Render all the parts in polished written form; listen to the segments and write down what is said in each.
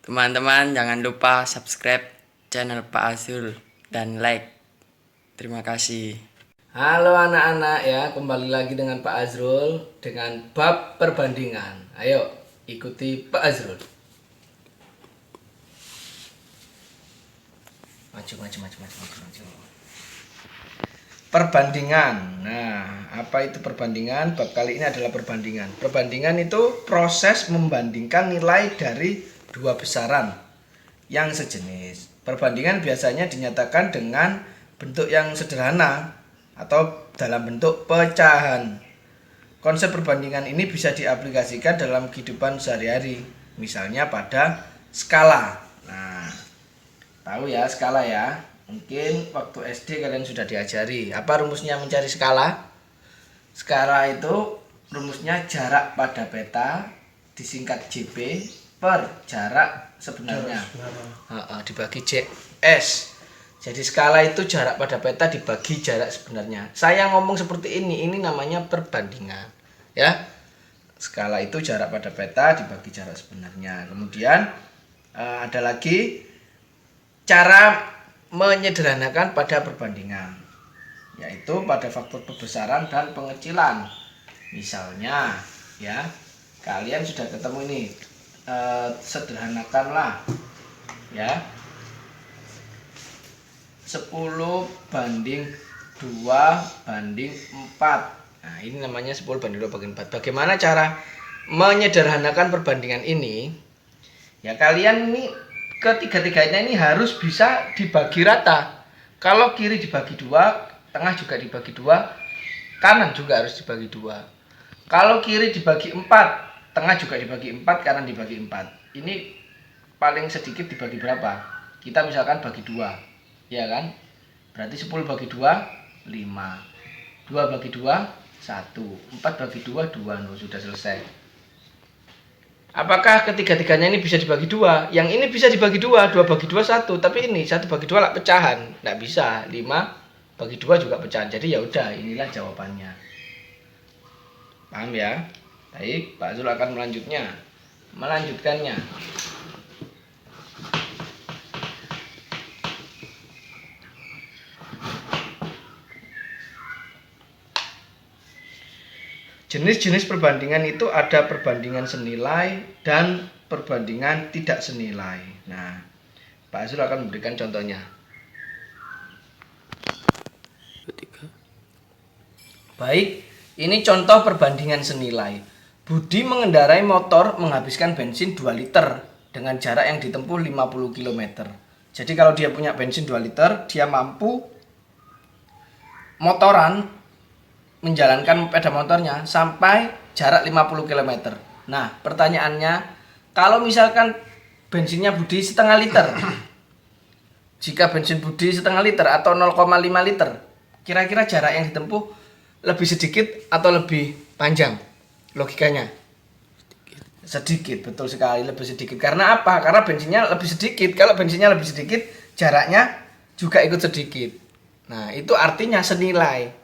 Teman-teman jangan lupa subscribe channel Pak Azrul dan like. Terima kasih. Halo anak-anak ya, kembali lagi dengan Pak Azrul dengan bab perbandingan. Ayo ikuti Pak Azrul. Maju. Perbandingan. Nah, apa itu perbandingan? Bab kali ini adalah perbandingan. Perbandingan itu proses membandingkan nilai dari dua besaran yang sejenis. Perbandingan biasanya dinyatakan dengan bentuk yang sederhana atau dalam bentuk pecahan. Konsep perbandingan ini bisa diaplikasikan dalam kehidupan sehari-hari, misalnya pada skala. Nah, tahu ya skala ya? Mungkin waktu SD kalian sudah diajari. Apa rumusnya mencari skala? Skala itu rumusnya jarak pada peta disingkat JP per jarak sebenarnya dibagi JS. Jadi skala itu jarak pada peta dibagi jarak sebenarnya. Saya ngomong seperti ini namanya perbandingan ya. Skala itu jarak pada peta dibagi jarak sebenarnya. Kemudian ada lagi cara menyederhanakan pada perbandingan, yaitu pada faktor pembesaran dan pengecilan. Misalnya ya, kalian sudah ketemu ini, sederhanakanlah ya, 10:2:4. Nah, ini namanya 10:2/4. Bagaimana cara menyederhanakan perbandingan ini? Ya, kalian ini ketiga-tiganya ini harus bisa dibagi rata. Kalau kiri dibagi 2, tengah juga dibagi 2, kanan juga harus dibagi 2. Kalau kiri dibagi 4, tengah juga dibagi 4, kanan dibagi 4. Ini paling sedikit dibagi berapa? Kita misalkan bagi 2, ya kan? Berarti 10 bagi 2, 5. 2 bagi 2, 1. 4 bagi 2, 2. No, sudah selesai. Apakah ketiga-tiganya ini bisa dibagi 2? Yang ini bisa dibagi 2, 2 bagi 2, 1. Tapi ini 1 bagi 2 lah pecahan. Nggak bisa. 5 bagi 2 juga pecahan. Jadi ya udah, inilah jawabannya. Paham ya? Baik, Pak Zul akan melanjutkannya. Jenis-jenis perbandingan itu ada perbandingan senilai dan perbandingan tidak senilai. Nah, Pak Azrul akan memberikan contohnya. Baik, ini contoh perbandingan senilai. Budi mengendarai motor menghabiskan bensin 2 liter dengan jarak yang ditempuh 50 km. Jadi kalau dia punya bensin 2 liter, dia mampu motoran menjalankan sepeda motornya sampai jarak 50 km. Nah, pertanyaannya, kalau misalkan bensinnya Budi setengah liter, jika bensin Budi setengah liter atau 0,5 liter, kira-kira jarak yang ditempuh lebih sedikit atau lebih panjang? Logikanya sedikit, betul sekali, lebih sedikit. Karena apa? Karena bensinnya lebih sedikit. Kalau bensinnya lebih sedikit, jaraknya juga ikut sedikit. Nah, itu artinya senilai.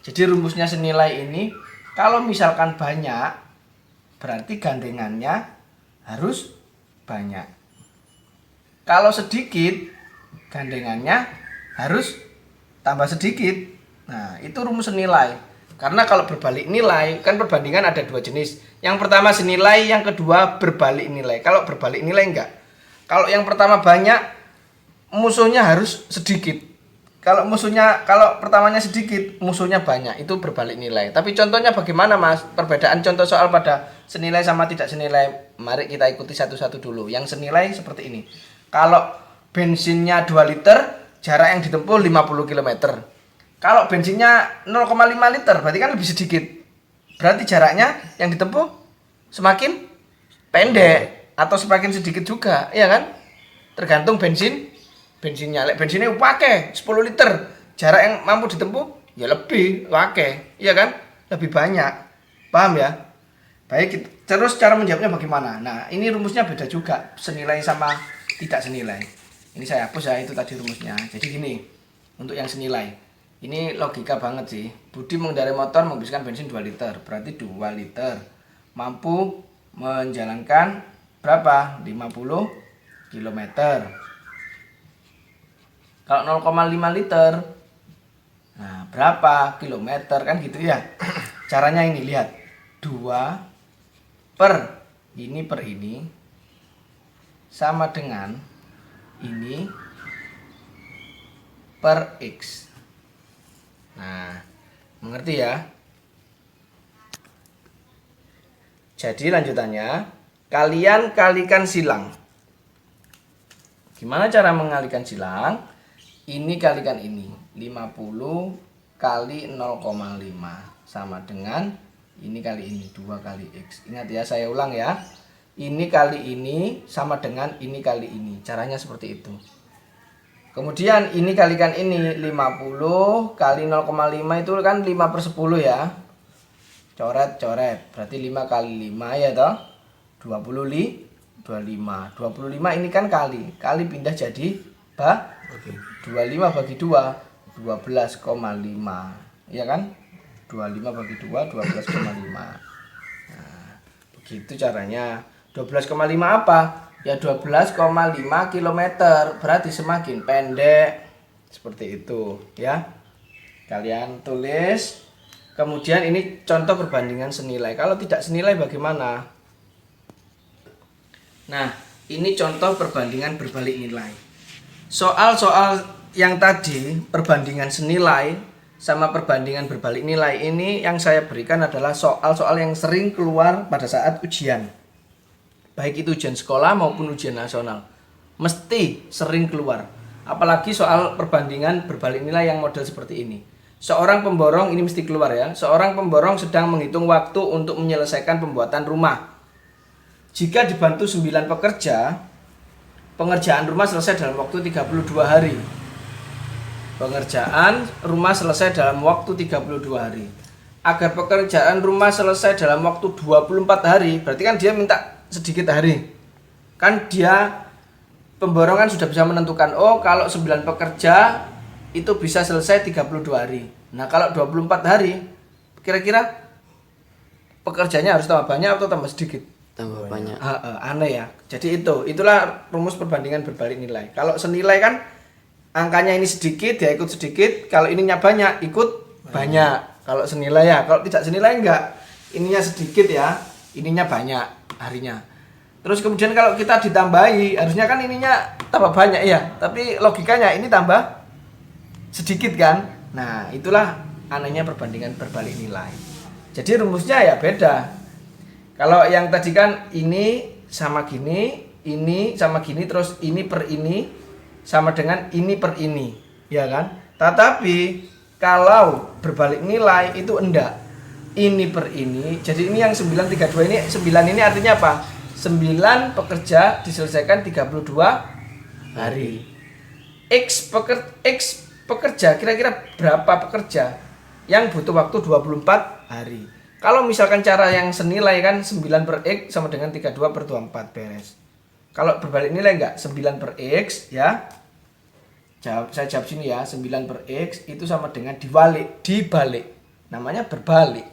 Jadi rumusnya senilai ini, kalau misalkan banyak, berarti gandengannya harus banyak. Kalau sedikit, gandengannya harus tambah sedikit. Nah, itu rumus senilai. Karena kalau berbalik nilai, kan perbandingan ada 2 jenis. Yang pertama senilai, yang kedua berbalik nilai. Kalau berbalik nilai enggak. Kalau yang pertama banyak, musuhnya harus sedikit. Kalau pertamanya sedikit, musuhnya banyak, itu berbalik nilai. Tapi contohnya bagaimana, Mas? Perbedaan contoh soal pada senilai sama tidak senilai. Mari kita ikuti satu-satu dulu. Yang senilai seperti ini. Kalau bensinnya 2 liter, jarak yang ditempuh 50 km. Kalau bensinnya 0,5 liter, berarti kan lebih sedikit. Berarti jaraknya yang ditempuh semakin pendek atau semakin sedikit juga, iya kan? Tergantung bensinnya. Bensinnya pakai 10 liter, jarak yang mampu ditempuh ya lebih pakai, iya kan? Lebih banyak. Paham ya? Baik, terus cara menjawabnya bagaimana? Nah, ini rumusnya beda juga, senilai sama tidak senilai. Ini saya hapus ya, itu tadi rumusnya. Jadi gini, untuk yang senilai, ini logika banget sih. Budi mengendarai motor menghabiskan bensin 2 liter, berarti 2 liter mampu menjalankan berapa? 50 kilometer. Kalau 0,5 liter, nah berapa kilometer kan gitu ya. Caranya ini lihat, 2 per ini sama dengan ini per X. Nah, mengerti ya? Jadi lanjutannya, kalian kalikan silang. Gimana cara mengalikan silang? Ini kalikan ini, 50 kali 0,5 sama dengan ini kali ini, 2 kali X. Ingat ya, saya ulang ya. Ini kali ini sama dengan ini kali ini. Caranya seperti itu. Kemudian ini kalikan ini, 50 kali 0,5 itu kan 5 per 10 ya. Coret. Berarti 5 kali 5 ya toh. 25. 25 ini kan kali. Kali pindah jadi 25 bagi 2, 12,5. Ya kan? 25 bagi 2, 12,5. Nah, begitu caranya. 12,5 apa? Ya 12,5 kilometer. Berarti semakin pendek. Seperti itu ya. Kalian tulis. Kemudian ini contoh perbandingan senilai. Kalau tidak senilai bagaimana? Nah, ini contoh perbandingan berbalik nilai. Soal-soal yang tadi perbandingan senilai sama perbandingan berbalik nilai ini yang saya berikan adalah soal-soal yang sering keluar pada saat ujian. Baik itu ujian sekolah maupun ujian nasional. Mesti sering keluar. Apalagi soal perbandingan berbalik nilai yang model seperti ini. Seorang pemborong, ini mesti keluar ya. Seorang pemborong sedang menghitung waktu untuk menyelesaikan pembuatan rumah. Jika dibantu 9 pekerja, pengerjaan rumah selesai dalam waktu 32 hari. Pengerjaan rumah selesai dalam waktu 32 hari. Agar pekerjaan rumah selesai dalam waktu 24 hari, berarti kan dia minta sedikit hari. Kan dia pemborongan sudah bisa menentukan, oh kalau 9 pekerja itu bisa selesai 32 hari. Nah kalau 24 hari, kira-kira pekerjanya harus tambah banyak atau tambah sedikit? Tambah banyak. Aneh ya. Jadi itulah rumus perbandingan berbalik nilai. Kalau senilai kan angkanya ini sedikit, dia ikut sedikit. Kalau ininya banyak, ikut banyak. Kalau senilai ya. Kalau tidak senilai enggak. Ininya sedikit ya, ininya banyak harinya. Terus kemudian kalau kita ditambahi, harusnya kan ininya tambah banyak ya. Tapi logikanya ini tambah sedikit kan. Nah itulah anehnya perbandingan berbalik nilai. Jadi rumusnya ya beda. Kalau yang tadi kan ini sama gini, ini sama gini, terus ini per ini sama dengan ini per ini, ya kan? Tetapi kalau berbalik nilai itu enggak. Ini per ini. Jadi ini yang 932 ini, 9 ini artinya apa? 9 pekerja diselesaikan 32 hari. X pekerja kira-kira berapa pekerja yang butuh waktu 24 hari. Kalau misalkan cara yang senilai kan 9 per X sama dengan 32 per 24 beres. Kalau berbalik nilai enggak? 9 per X ya. Saya jawab sini ya, 9 per X itu sama dengan dibalik. Namanya berbalik.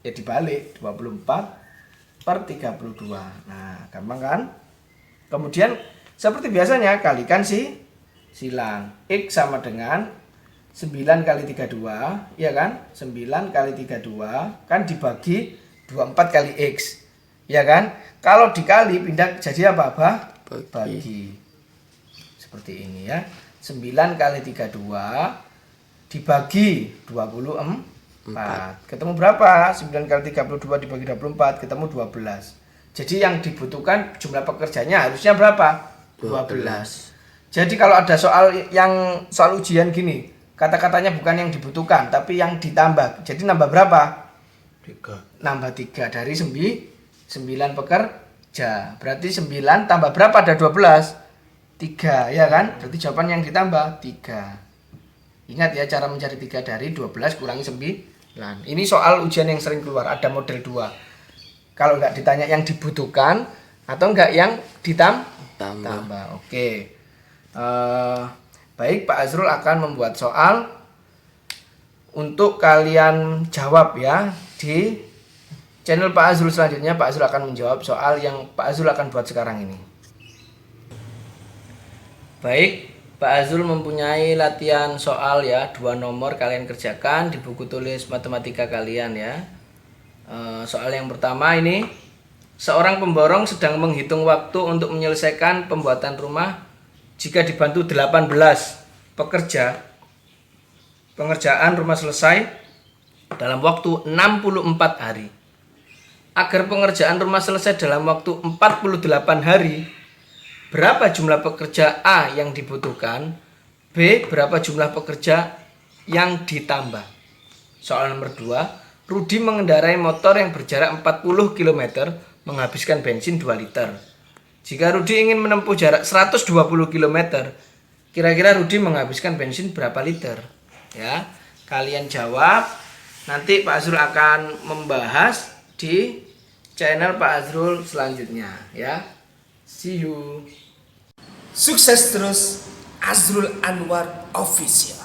Ya dibalik 24 per 32. Nah, gampang kan? Kemudian seperti biasanya kalikan silang. X sama dengan 9 kali 32, ya kan? 9 kali 32 kan dibagi 24 kali X. Ya kan? Kalau dikali pindah jadi apa? Bagi. Seperti ini ya. 9 kali 32 dibagi 24. Ketemu berapa? 9 kali 32 dibagi 24 ketemu 12. Jadi yang dibutuhkan jumlah pekerjanya harusnya berapa? 12. Jadi kalau ada soal ujian gini, kata-katanya bukan yang dibutuhkan tapi yang ditambah. Jadi nambah berapa? 3. Nambah 3 dari 9 pekerja. Berarti 9 tambah berapa? Ada 12. 3 ya kan? Berarti jawaban yang ditambah 3. Ingat ya cara mencari 3 dari 12 kurangi 9. Ini soal ujian yang sering keluar, ada model 2. Kalau enggak ditanya yang dibutuhkan atau enggak yang ditambah. Oke. Baik, Pak Azrul akan membuat soal untuk kalian jawab ya di channel Pak Azrul selanjutnya. Pak Azrul akan menjawab soal yang Pak Azrul akan buat sekarang ini. Baik, Pak Azrul mempunyai latihan soal ya, 2 nomor kalian kerjakan di buku tulis matematika kalian ya. Soal yang pertama ini, seorang pemborong sedang menghitung waktu untuk menyelesaikan pembuatan rumah jika dibantu 18 pekerja. Pengerjaan rumah selesai dalam waktu 64 hari. Agar pengerjaan rumah selesai dalam waktu 48 hari, berapa jumlah pekerja A yang dibutuhkan? B. Berapa jumlah pekerja yang ditambah? Soal nomor 2, Rudi mengendarai motor yang berjarak 40 km menghabiskan bensin 2 liter. Jika Rudi ingin menempuh jarak 120 km, kira-kira Rudi menghabiskan bensin berapa liter? Ya, kalian jawab. Nanti Pak Azrul akan membahas di channel Pak Azrul selanjutnya ya. See you. Sukses terus, Azrul Anwar Official.